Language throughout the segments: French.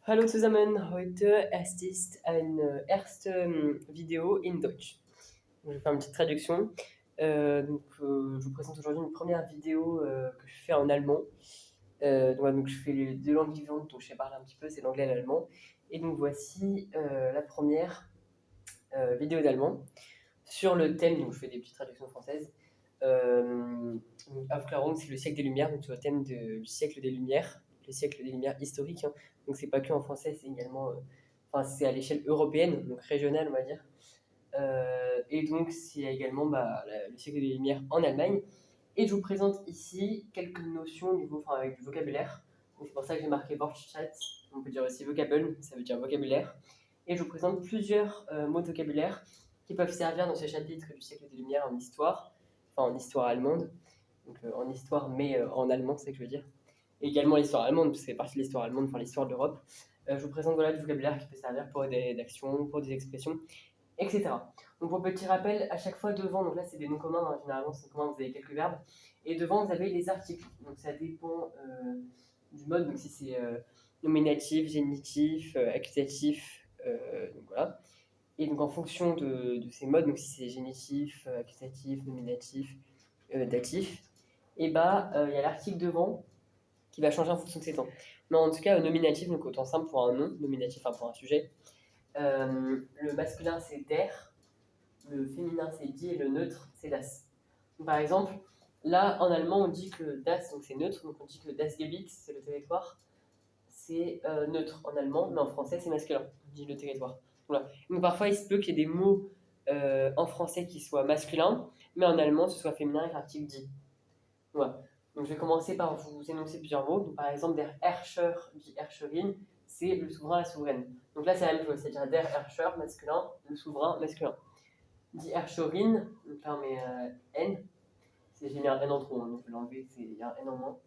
Hallo zusammen, heute es ist eine erste vidéo in Deutsch. Donc, je vais faire une petite traduction. Je vous présente aujourd'hui une première vidéo que je fais en allemand. Donc, je fais les deux langues vivantes dont je sais parler un petit peu, c'est l'anglais et l'allemand. Et donc voici la première vidéo d'allemand sur le thème, donc je fais des petites traductions françaises. Aufklärung, c'est le siècle des Lumières, donc sur le thème du siècle des Lumières, le siècle des Lumières historique, hein. Donc c'est pas que en français, c'est également, enfin c'est à l'échelle européenne, donc régionale on va dire. Et donc c'est également le siècle des Lumières en Allemagne. Et je vous présente ici quelques notions au niveau, enfin, avec du vocabulaire. Donc c'est pour ça que j'ai marqué Wortschatz, on peut dire aussi vocabulary, ça veut dire vocabulaire. Et je vous présente plusieurs mots de vocabulaire qui peuvent servir dans ce chapitre du siècle des Lumières en histoire, enfin en histoire allemande, donc en histoire mais en allemand, c'est ce que je veux dire. Et également l'histoire allemande, parce que c'est partie de l'histoire allemande, enfin l'histoire de l'Europe. Je vous présente du vocabulaire qui peut servir pour des actions, pour des expressions, etc. Donc pour petit rappel, à chaque fois devant, donc là c'est des noms communs, hein, généralement c'est commun, vous avez quelques verbes, et devant vous avez les articles. Donc ça dépend du mode, donc si c'est nominatif, génitif, accusatif, donc voilà. Et donc en fonction de ces modes, donc si c'est génitif, accusatif, nominatif, datif, et il y a l'article devant qui va changer en fonction de ces temps. Mais en tout cas, nominatif, donc autant simple pour un nom, nominatif pour un sujet. Le masculin c'est der, le féminin c'est die et le neutre c'est das. Donc, par exemple, là en allemand on dit que das donc c'est neutre, donc on dit que das Gebiet c'est le territoire, c'est neutre en allemand, mais en français c'est masculin, on dit le territoire. Voilà. Donc parfois il se peut qu'il y ait des mots en français qui soient masculins, mais en allemand ce soit féminin avec l'article die. Voilà. Donc je vais commencer par vous énoncer plusieurs mots. Donc, par exemple, der Herrscher, die Herrscherin, c'est le souverain, la souveraine. Donc là c'est la même chose, c'est-à-dire der Herrscher masculin, le souverain masculin. Die Herrscherin, donc là on met N, j'ai mis un N en trop, hein, donc je vais l'enlever, il y a un N en moins.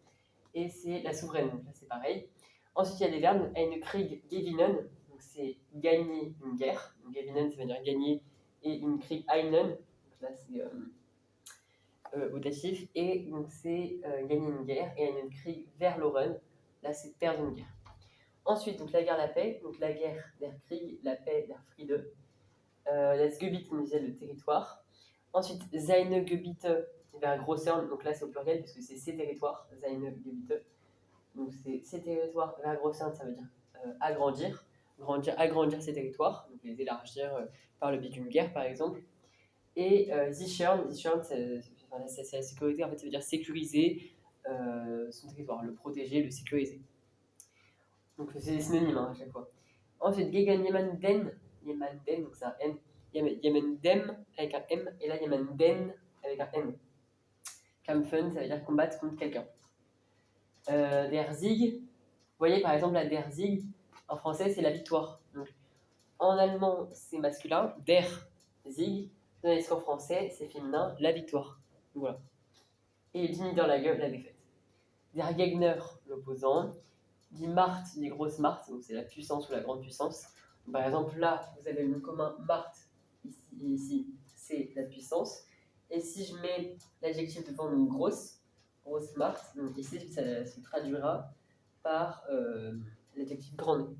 Et c'est la souveraine, donc là c'est pareil. Ensuite il y a des verbes, ein Krieg gewinnen, donc c'est gagner une guerre. Donc gewinnen ça veut dire gagner, et une Krieg einen, donc là c'est audatif, et donc c'est gagner une guerre, et einen Krieg verloren, là c'est perdre une guerre. Ensuite, donc la guerre, la paix, donc la guerre, der Krieg, la paix, der Friede. Das Gebiet, on disait le territoire. Ensuite, seine Gebiete, vers Grosseur, donc là c'est au pluriel puisque c'est ses territoires, seine Gebiete. Donc c'est ses territoires, vers Grosseur, ça veut dire agrandir, agrandir ses territoires, donc les élargir par le biais d'une guerre par exemple. Et sichern, c'est la sécurité, en fait ça veut dire sécuriser son territoire, le protéger, le sécuriser. Donc c'est des synonymes à chaque fois. Ensuite, gegen jemanden, donc c'est un N. Jemandem avec un M, et là jemanden avec un N. Kämpfen, ça veut dire combattre contre quelqu'un. Der Sieg, vous voyez par exemple la der Sieg, en français c'est la victoire. Donc, en allemand c'est masculin, der Sieg, tandis qu'en français c'est féminin, la victoire. Donc, voilà. Et die Niederlage, la défaite. Der Gegner, l'opposant. Die Macht, die grosse Macht, donc c'est la puissance ou la grande puissance. Donc, par exemple, là, vous avez le nom commun Macht, ici, c'est la puissance. Et si je mets l'adjectif devant une grosse Macht, donc ici, ça se traduira par l'adjectif grande.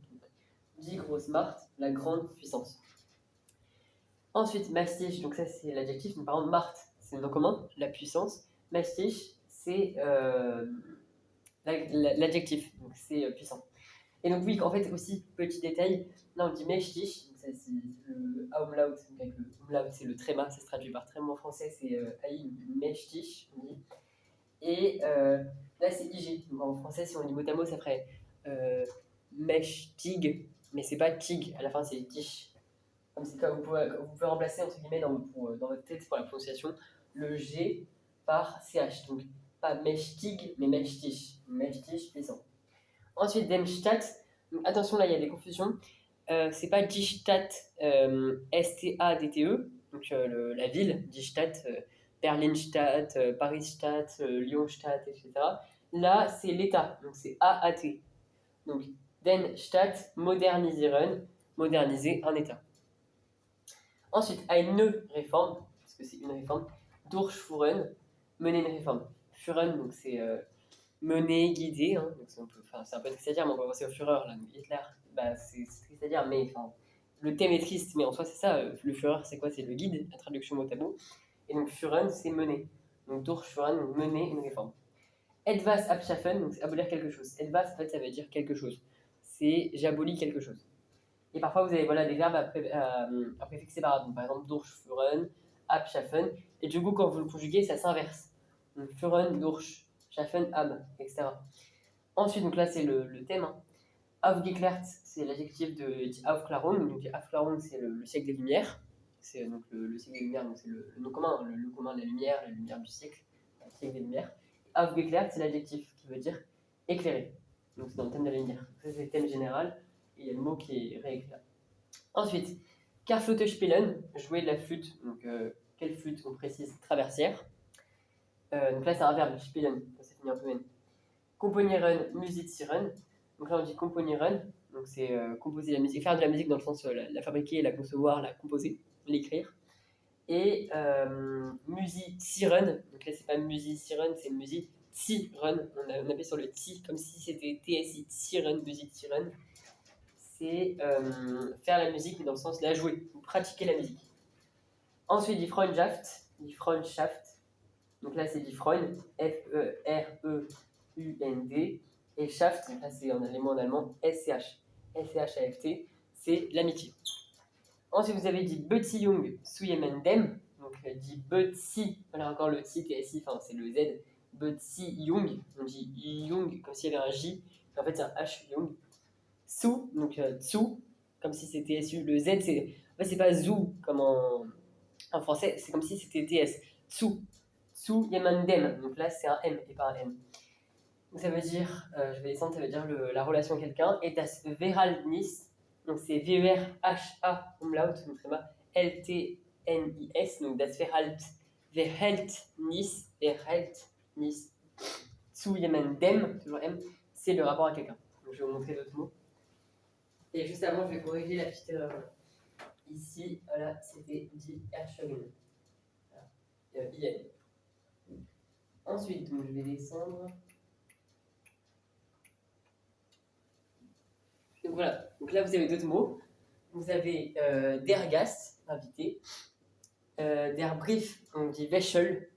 Die grosse Macht, la grande puissance. Ensuite, Mastig, donc ça c'est l'adjectif, mais par exemple, Macht, c'est le nom commun, la puissance. Mastig, c'est l'adjectif, donc c'est puissant. Et donc oui, en fait aussi, petit détail, là on dit mächtig, donc ça c'est le Umlaut, donc avec le Umlaut c'est le tréma, ça se traduit par tréma en français, c'est AI, mächtig, on dit. Et là c'est IG, donc en français si on dit mot à mot ça ferait mächtig, mais c'est pas tig, à la fin c'est tig. Comme c'est comme vous pouvez remplacer entre guillemets dans votre tête pour la prononciation le G par CH, donc pas mächtig mais mächtig, mächtig puissant. Ensuite, dem Stadt. Donc, attention, là, il y a des confusions. C'est pas die Stadt, S-T-A-D-T-E, donc la ville, die Stadt, Berlinstadt, Parisstadt, Lyonstadt, etc. Là, c'est l'État, donc c'est A-A-T. Donc, den Stadt modernisieren, moderniser un État. Ensuite, eine Réforme, parce que c'est une réforme, durchführen, mener une réforme. Führen, donc c'est mener, guider, hein, donc c'est un peu triste à dire, mais on va penser au Führer, là, donc Hitler, bah, c'est triste à dire, mais le thème est triste, mais en soi c'est ça, le Führer c'est quoi? C'est le guide, la traduction mot à mot, et donc Führen c'est mener, donc Durchführen, donc mener une réforme. Etwas abschaffen, donc c'est abolir quelque chose. Etwas, en fait, ça veut dire quelque chose. C'est j'abolis quelque chose. Et parfois, vous avez voilà, des verbes à préfixer par exemple. Par exemple, durchführen, abschaffen. Et du coup, quand vous le conjuguez, ça s'inverse. Donc, führen, durch, schaffen, ab, etc. Ensuite, donc là, c'est le thème. Hein. Aufgeklärt, c'est l'adjectif de die Aufklärung. Donc, die Aufklärung, c'est le siècle des Lumières. C'est donc le siècle des Lumières, donc c'est le nom commun, le commun de la lumière du siècle, le siècle des Lumières. Aufgeklärt, c'est l'adjectif qui veut dire éclairé. Donc c'est dans le thème de la lumière. Ça, c'est le thème général. Et il y a le mot qui est rééclairé. Ensuite, Karflöte spielen, jouer de la flûte. Donc, quelle flûte? On précise traversière. Donc là, c'est un verbe, spielen. Ça finit en n. Komponieren, musizieren. Donc là, on dit komponieren. Donc c'est composer la musique, faire de la musique dans le sens la fabriquer, la concevoir, la composer, l'écrire. Et musizieren. Donc là, c'est pas musizieren, c'est musizieren. On appuie sur le ti comme si c'était TSI, tieren, musizieren. C'est faire la musique, mais dans le sens la jouer, ou pratiquer la musique. Ensuite, die Freundschaft. Donc là, c'est die Freund, F-E-R-E-U-N-D. Et Schaft, donc là, c'est les mots en allemand, S-C-H. S-C-H-A-F-T, c'est l'amitié. Ensuite, vous avez dit Beziehung zu jemandem. Donc, dit Bezi, voilà encore le T, TSI, enfin, c'est le Z. Beziehung, on dit Jung comme s'il y avait un J. En fait, c'est un H, Jung. Sou, donc Tsu, comme si c'était SU. Le Z, c'est. En fait, c'est pas Zou, comme en français, c'est comme si c'était TS. Tsu. Tsu Yemandem. Donc là, c'est un M et pas un M. Donc ça veut dire, je vais descendre, ça veut dire la relation à quelqu'un. Et das Verhältnis, donc c'est V-R-H-A umlaut, donc c'est pas L-T-N-I-S, donc das Verhältnis, Zu Yemandem, toujours M, c'est le rapport à quelqu'un. Donc je vais vous montrer d'autres mots. Et juste avant, je vais corriger la petite erreur. Ici, voilà, c'était dit Erschögen. IN. Ensuite, donc, je vais descendre. Donc voilà, donc là vous avez d'autres mots. Vous avez der Gast, invité. Der Brief, on dit Wäschel,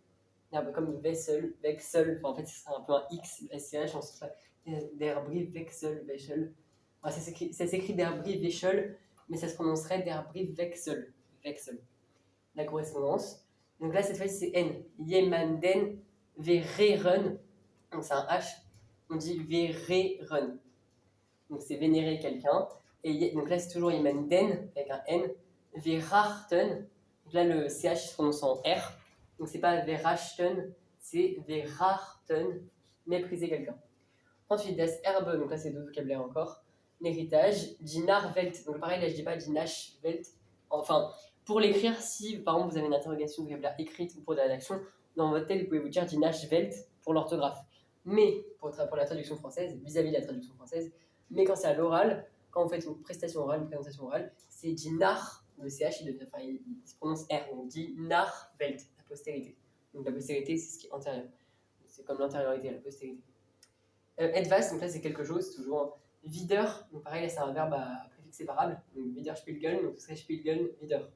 comme Wechsel, enfin, en fait c'est un peu un X, SCH, en sens der Brief, Wechsel, Wäschel. Enfin, ça s'écrit der Brief, Wäschel, mais ça se prononcerait der Brief, Wechsel. La correspondance. Donc là cette fois-ci c'est N. Jemanden vereren, donc c'est un H, on dit vereren. Donc c'est vénérer quelqu'un. Et donc là c'est toujours Jemanden avec un N. Verachten, donc là le CH se prononce en R. Donc c'est pas verachten, c'est verachten, mépriser quelqu'un. Ensuite das Erbe, donc là c'est deux vocabulaires encore. L'héritage, die Nachwelt, donc pareil là je dis pas die Nachwelt, enfin pour l'écrire, si par exemple vous avez une interrogation de vocabulaire écrite ou pour de la rédaction, dans votre tête vous pouvez vous dire die Nachwelt pour l'orthographe. Mais pour la traduction française, vis-à-vis de la traduction française, mais quand c'est à l'oral, quand vous faites une prestation orale, une présentation orale, c'est die Nach, le CH il se prononce R, donc die Nachwelt, la postérité. Donc la postérité c'est ce qui est antérieur. C'est comme l'antériorité, la postérité. Etwas, donc là c'est quelque chose, toujours. Wieder, donc pareil, là c'est un verbe à préfixe séparable. Donc Widerspiegeln, donc ce serait Spiegeln, wieder.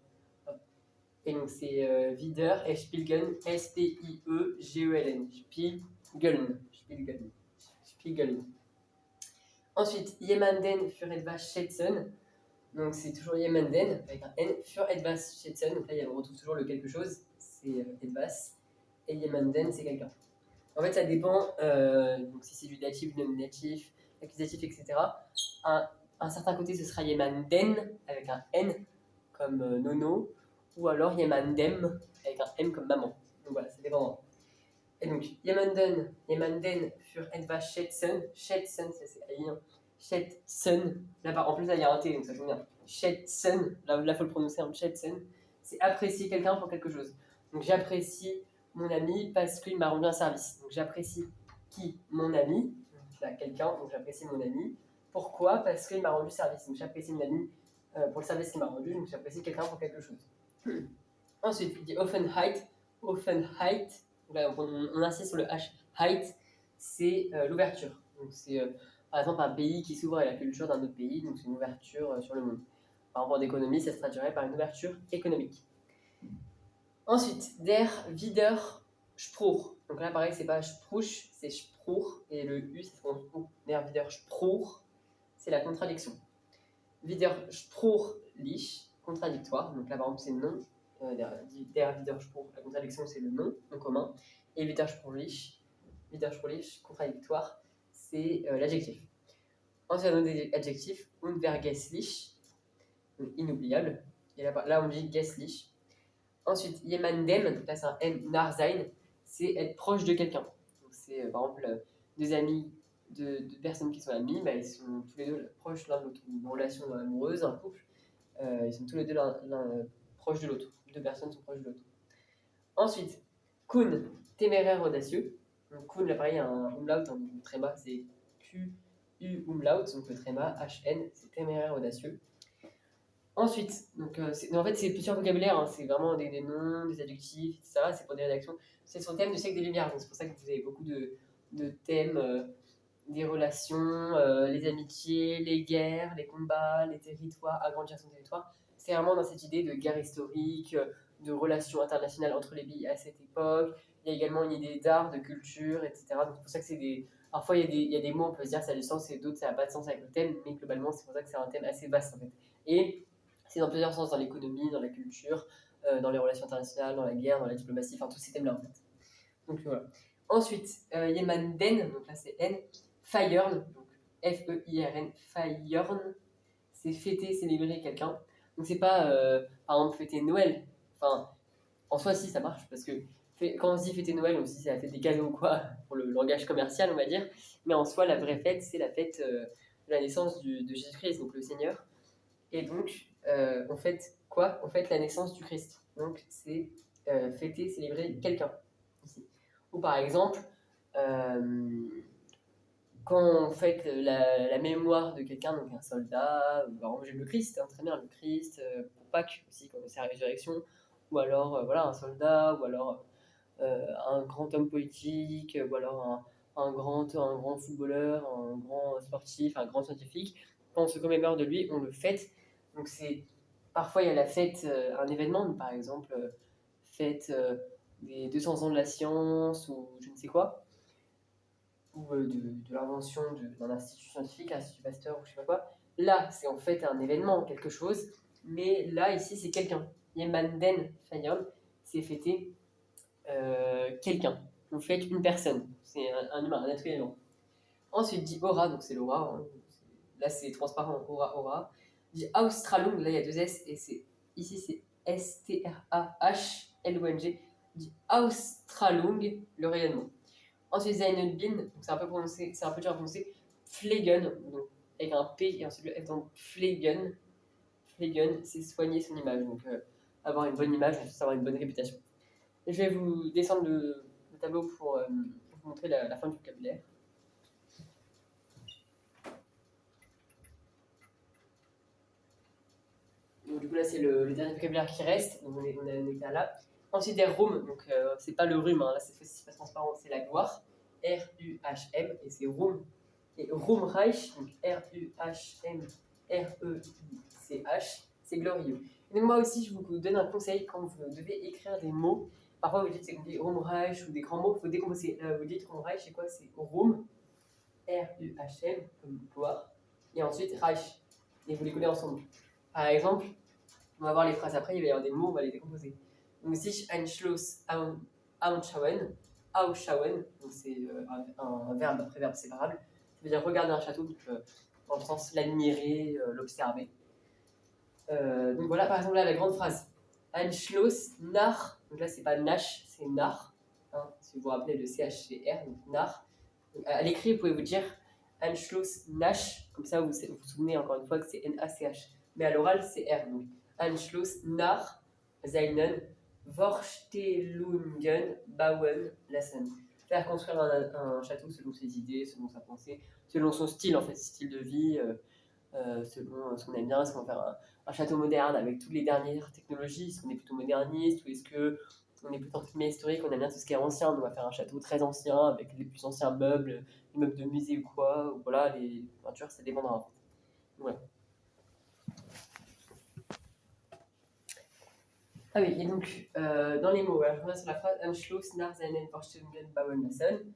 Et donc c'est wieder et Spiegeln, S-P-I-E-G-E-L-N. Spiegeln. Ensuite, jemanden für etwas schätzen. Donc c'est toujours jemanden avec un N, für etwas schätzen. Donc là on retrouve toujours le quelque chose, c'est etwas. Et jemanden, c'est quelqu'un. En fait, ça dépend donc si c'est du datif, du nominatif, accusatif, etc. Un certain côté, ce sera jemanden avec un N comme nono, ou alors jemandem avec un M comme maman. Donc voilà, ça dépend. Et donc, jemanden für etwas schätzen. Schätzen, ça c'est AI. Schätzen. Là, en plus, là, il y a un T, donc ça joue bien. Schätzen, là, il faut le prononcer en schätzen. C'est apprécier quelqu'un pour quelque chose. Donc, j'apprécie mon ami parce qu'il m'a rendu un service. Donc j'apprécie qui? Mon ami, donc là quelqu'un, donc j'apprécie mon ami. Pourquoi? Parce qu'il m'a rendu service. Donc j'apprécie mon ami pour le service qu'il m'a rendu, donc j'apprécie quelqu'un pour quelque chose. Ensuite, il dit Offenheit. Donc là, on insiste sur le H. Height, c'est l'ouverture. Donc c'est par exemple un pays qui s'ouvre à la culture d'un autre pays, donc c'est une ouverture sur le monde. Par rapport à l'économie, ça se traduirait par une ouverture économique. Ensuite, der Widerspruch. Donc là, pareil, c'est pas Spruch, c'est Spruch, et le U, c'est son O. Der Widerspruch, c'est la contradiction. Widerspruchlich, contradictoire. Donc là, par exemple, c'est le nom. Der Widerspruch, la contradiction, c'est le nom commun. Et Widerspruchlich, contradictoire, c'est l'adjectif. Ensuite, on a des adjectifs. Unvergesslich, donc inoubliable. Et là, on dit gesslich. Ensuite, jemandem, donc là c'est un N, nah sein, c'est être proche de quelqu'un. Donc c'est par exemple deux amis, deux personnes qui sont amies, bah, ils sont tous les deux proches l'un de l'autre. Une relation amoureuse, un couple, ils sont tous les deux l'un proches de l'autre. Deux personnes sont proches de l'autre. Ensuite, Kuhn, téméraire audacieux. Donc Kuhn, là pareil, il y a un umlaut, un tréma, c'est Q-U umlaut, donc le tréma, H-N, c'est téméraire audacieux. Ensuite, donc, en fait, c'est plusieurs vocabulaires, hein, c'est vraiment des noms, des adjectifs, etc. C'est pour des rédactions. C'est son thème du siècle des Lumières, donc c'est pour ça que vous avez beaucoup de thèmes, des relations, les amitiés, les guerres, les combats, les territoires, agrandir son territoire. C'est vraiment dans cette idée de guerre historique, de relations internationales entre les pays à cette époque. Il y a également une idée d'art, de culture, etc. Donc c'est pour ça que c'est des... Parfois, il y a des mots, on peut se dire ça a du sens, et d'autres, ça n'a pas de sens avec le thème, mais globalement, c'est pour ça que c'est un thème assez vaste, en fait. Et c'est dans plusieurs sens, dans l'économie, dans la culture, dans les relations internationales, dans la guerre, dans la diplomatie, enfin tous ces thèmes-là en fait. Donc voilà. Ensuite, jemanden, donc là c'est N, feiern, donc F-E-I-R-N, feiern, c'est fêter, célébrer quelqu'un. Donc c'est pas, par exemple, fêter Noël. Enfin, en soi, si, ça marche, parce que quand on se dit fêter Noël, on se dit c'est la fête des cadeaux ou quoi, pour le langage commercial, on va dire. Mais en soi, la vraie fête, c'est la fête de la naissance de Jésus-Christ, donc le Seigneur. Et donc, on fête quoi? On fête la naissance du Christ. Donc, c'est fêter, célébrer quelqu'un. Ici. Ou par exemple, quand on fête la mémoire de quelqu'un, donc un soldat, par exemple, le Christ, hein, très bien, le Christ, pour Pâques aussi, quand c'est la résurrection, ou alors voilà, un soldat, ou alors un grand homme politique, ou alors un grand footballeur, un grand sportif, un grand scientifique. Quand on se commémore de lui, on le fête. Donc parfois il y a la fête, un événement, par exemple fête des 200 ans de la science ou je ne sais quoi, ou de l'invention d'un institut scientifique, l'Institut Pasteur ou je sais pas quoi. Là, c'est en fait un événement, quelque chose, mais là, ici, c'est quelqu'un. Jemanden Fayol, c'est fêter quelqu'un. On fête une personne. C'est un humain, un être vivant. Ensuite, dit aura, donc c'est l'aura. Hein. Là, c'est transparent, aura. Dit Australung, là, il y a deux S, et ici, c'est S-T-R-A-H-L-O-N-G. Dit Australung, le rayonnement. Ensuite, Zainulbin, c'est un peu prononcé, c'est un peu dur à prononcer. Pflegen, donc avec un P et ensuite le F, donc Pflegen. Pflegen, c'est soigner son image, donc avoir une bonne image, juste avoir une bonne réputation. Et je vais vous descendre le tableau pour vous montrer la fin du vocabulaire. Donc, du coup, là, c'est le dernier vocabulaire qui reste, donc on est là. Ensuite, der Ruhm, donc c'est pas le rhume, hein, là, cette fois-ci, c'est pas transparent, c'est la gloire. R-U-H-M, et c'est Ruhm. Et Ruhmreich, donc R-U-H-M-R-E-I-C-H, c'est glorieux. Et donc moi aussi, je vous donne un conseil quand vous devez écrire des mots. Parfois, vous dites c'est compliqué, Ruhmreich ou des grands mots, il faut décomposer. Vous dites Ruhmreich, c'est quoi? C'est Ruhm, R-U-H-M, comme gloire, et ensuite Reich. Et vous les collez ensemble. Par exemple, on va voir les phrases après, il va y avoir des mots, on va les décomposer. Donc, sich ein Schloss anschauen, ausschauen, donc c'est un verbe après verbe séparable. Ça veut dire regarder un château, donc, dans le sens l'admirer, l'observer. Donc voilà, par exemple, là, la grande phrase. Ein Schloss nach, donc là, c'est pas nach, c'est nach. Hein, si vous vous rappelez le CHCR, donc nach. Donc, à l'écrit, vous pouvez vous dire Ein Schloss nach, comme ça, vous vous souvenez encore une fois que c'est N-A-C-H. Mais à l'oral, c'est R. Donc, Ein Schloss nach seinen Vorstellungen bauen lassen. Faire construire un château selon ses idées, selon sa pensée, selon son style, en fait, style de vie, selon ce qu'on aime bien. Est-ce qu'on va faire un château moderne avec toutes les dernières technologies? Est-ce qu'on est plutôt moderniste? Ou est-ce que on est plutôt entre guillemets historique, on aime bien tout ce qui est ancien, donc on va faire un château très ancien avec les plus anciens meubles, les meubles de musée ou quoi, ou voilà, les peintures, ça dépendra. Voilà. Ah oui, et donc, dans les mots, alors je reviens sur la phrase Anschluss nach seinen Vorstellungen bauen lassen.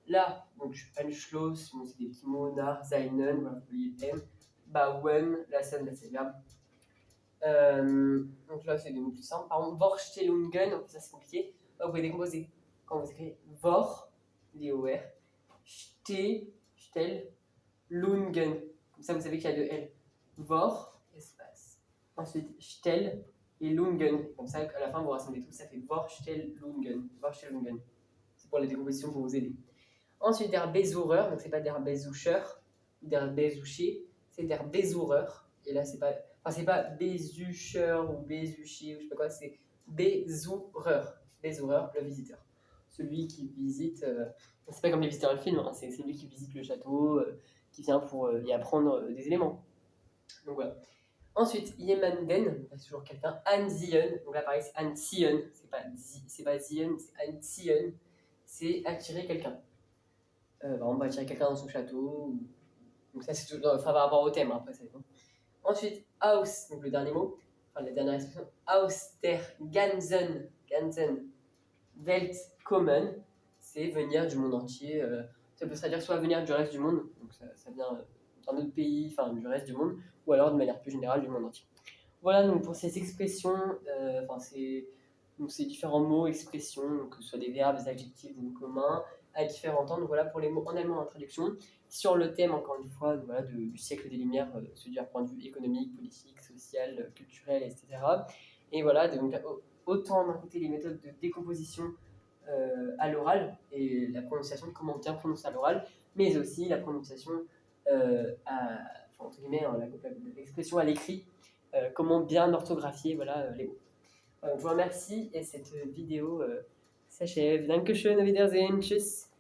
Là, donc Anschluss, bon, c'est des petits mots, nach seinen, voilà, vous voyez M, bauen, lassen, là c'est le verbe. Donc là, c'est des mots plus simples. Par exemple, Vorstellungen, donc ça c'est compliqué. Là, vous pouvez décomposer. Quand vous écrivez Vor, V-O-R, Stell, Lungen. Comme ça, vous savez qu'il y a deux L. Vor, espace. Ensuite, Stell et Lungen. Comme ça, à la fin, vous rassemblez tout. Ça fait Vorstellungen. Vorstellungen. C'est pour la décomposition pour vous aider. Ensuite, der Besucher. Donc, c'est pas der Besucher, der Besucher. C'est der Besucher. Et là, c'est pas. Enfin, c'est pas Besucher ou Besucher ou je sais pas quoi. C'est Besucher. Besucher, le visiteur. Celui qui visite. C'est pas comme les visiteurs de film, hein, c'est celui qui visite le château, qui vient pour y apprendre des éléments. Donc voilà. Ensuite, jemanden, c'est toujours quelqu'un. Anziehen, donc là pareil, c'est anziehen, c'est pas ziehen, c'est anziehen, c'est attirer quelqu'un. Par exemple, on va attirer quelqu'un dans son château. Donc ça, c'est toujours enfin, par rapport au thème, hein, après c'est bon. Ensuite, aus, donc le dernier mot, enfin la dernière expression, aus der ganzen Welt kommen, c'est venir du monde entier. Ça peut se traduire soit venir du reste du monde, donc ça vient d'un autre pays, enfin du reste du monde, ou alors de manière plus générale du monde entier. Voilà donc pour ces expressions, ces différents mots, expressions, donc, que ce soit des verbes, des adjectifs, des mots communs, à différents temps. Donc voilà pour les mots en allemand en traduction. Sur le thème, encore une fois, voilà, du siècle des Lumières, celui d'un point de vue économique, politique, social, culturel, etc. Et voilà, donc autant d'un côté les méthodes de décomposition à l'oral et la prononciation de comment bien prononcer à l'oral, mais aussi la prononciation entre guillemets, l'expression à l'écrit, comment bien orthographier voilà, les mots. Je vous remercie et cette vidéo s'achève. Dankeschön, auf Wiedersehen, tschüss.